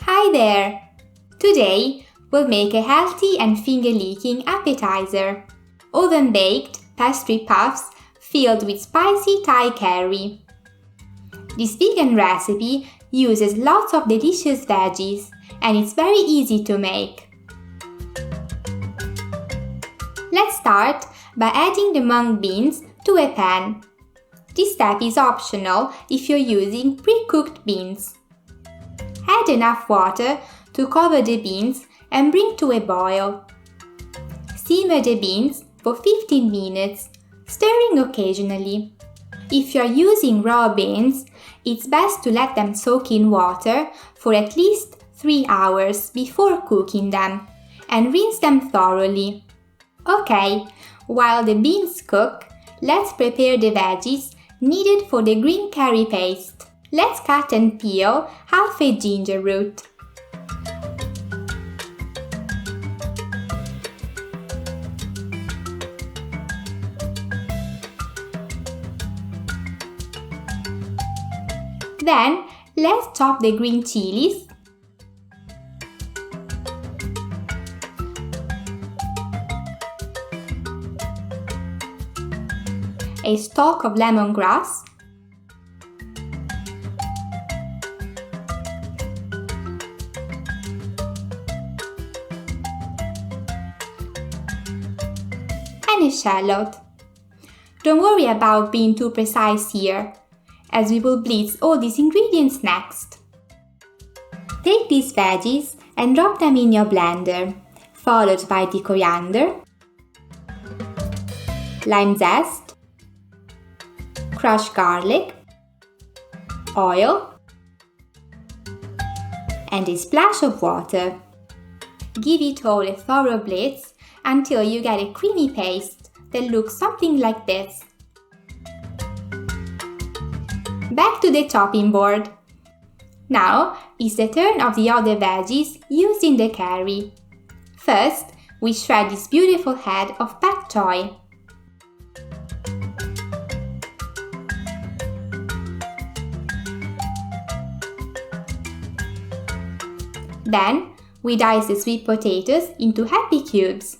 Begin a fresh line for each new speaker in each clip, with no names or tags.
Hi there! Today we'll make a healthy and finger-licking appetizer. Oven-baked pastry puffs filled with spicy Thai curry. This vegan recipe uses lots of delicious veggies and it's very easy to make. Let's start by adding the mung beans to a pan. This step is optional if you're using pre-cooked beans. Add enough water to cover the beans and bring to a boil. Simmer the beans for 15 minutes, stirring occasionally. If you're using raw beans, it's best to let them soak in water for at least 3 hours before cooking them and rinse them thoroughly. Okay, while the beans cook, let's prepare the veggies needed for the green curry paste. Let's cut and peel half a ginger root. Then, let's chop the green chillies, a stalk of lemongrass, and a shallot. Don't worry about being too precise here, as we will blitz all these ingredients next. Take these veggies and drop them in your blender, followed by the coriander, lime zest, crushed garlic, oil, and a splash of water. Give it all a thorough blitz until you get a creamy paste that looks something like this. Back to the chopping board. Now it's the turn of the other veggies used in the curry. First, we shred this beautiful head of pak choi. Then, we dice the sweet potatoes into happy cubes.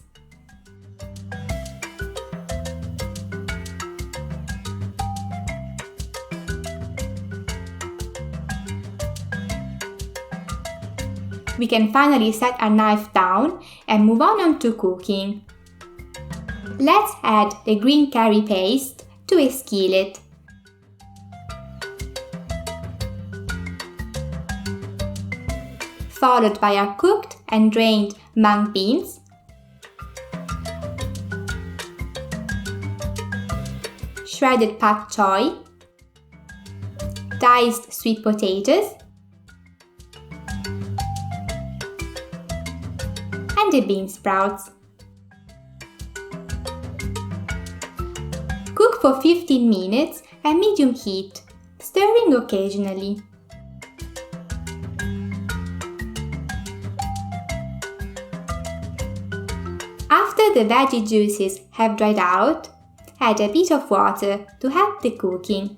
We can finally set our knife down and move on to cooking. Let's add the green curry paste to a skillet. Followed by our cooked and drained mung beans, shredded pak choi, diced sweet potatoes, and the beansprouts. Cook for 15 minutes at medium heat, stirring occasionally. After the veggie juices have dried out, add a bit of water to help the cooking.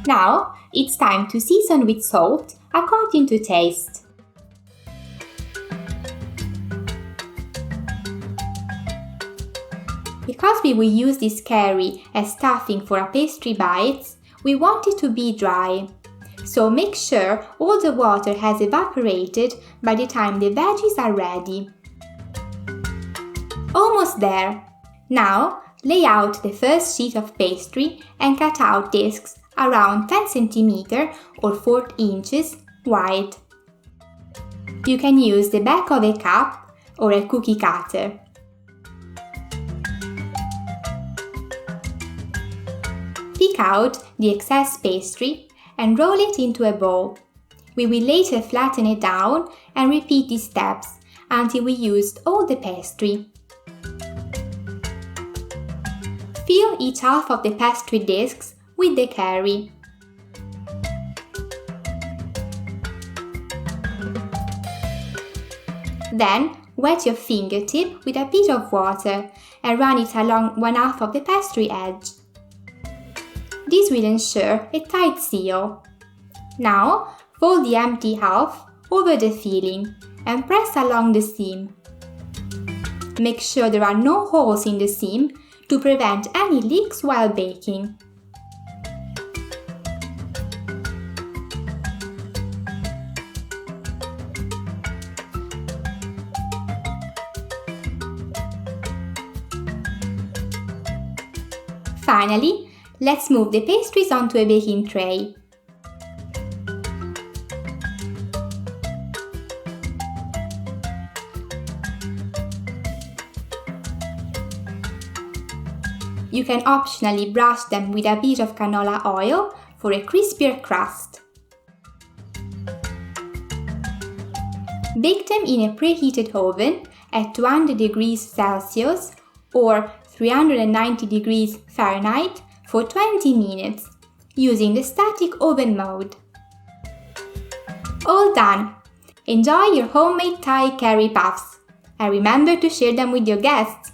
Now, it's time to season with salt according to taste. Because we will use this curry as stuffing for our pastry bites, we want it to be dry. So make sure all the water has evaporated by the time the veggies are ready. Almost there! Now, lay out the first sheet of pastry and cut out discs around 10 cm or 4 inches wide. You can use the back of a cup or a cookie cutter. Pick out the excess pastry and roll it into a ball. We will later flatten it down and repeat these steps until we used all the pastry. Fill each half of the pastry discs with the curry. Then Wet your fingertip with a bit of water and run it along one half of the pastry edge. This will ensure a tight seal. Now, fold the empty half over the filling and press along the seam. Make sure there are no holes in the seam to prevent any leaks while baking. Finally, let's move the pastries onto a baking tray. You can optionally brush them with a bit of canola oil for a crispier crust. Bake them in a preheated oven at 200 degrees Celsius or 390 degrees Fahrenheit for 20 minutes, using the static oven mode. All done! Enjoy your homemade Thai curry puffs, and remember to share them with your guests.